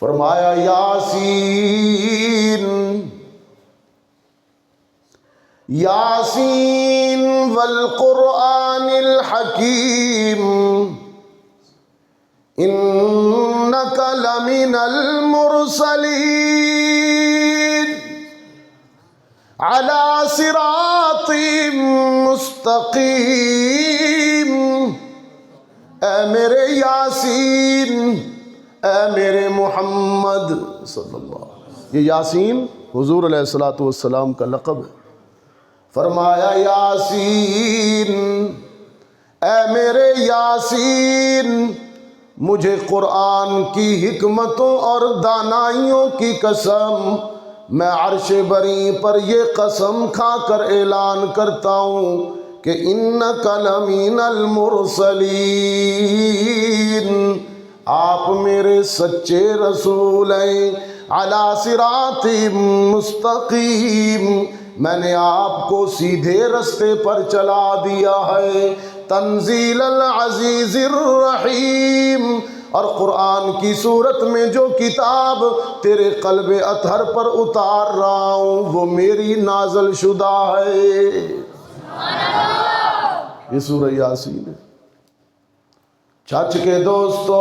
فرمایا یاسین یاسین والقرآن الحکیم انک لمن المرسلین علی صراط مستقیم۔ اے میرے یاسین، اے میرے محمد صلی اللہ علیہ وسلم۔ یہ یاسین حضور علیہ السلام کا لقب ہے۔ فرمایا یاسین، اے میرے یاسین، مجھے قرآن کی حکمتوں اور دانائیوں کی قسم، میں عرش بری پر یہ قسم کھا کر اعلان کرتا ہوں کہ انک لمن المرسلین، آپ میرے سچے رسول ہیں، علی صراط مستقیم، میں نے آپ کو سیدھے رستے پر چلا دیا ہے، تنزیل العزیز الرحیم، اور قرآن کی صورت میں جو کتاب تیرے قلب اطہر پر اتار رہا ہوں وہ میری نازل شدہ ہے۔ یہ سورہ یاسین ہے۔ چچ کے دوستو،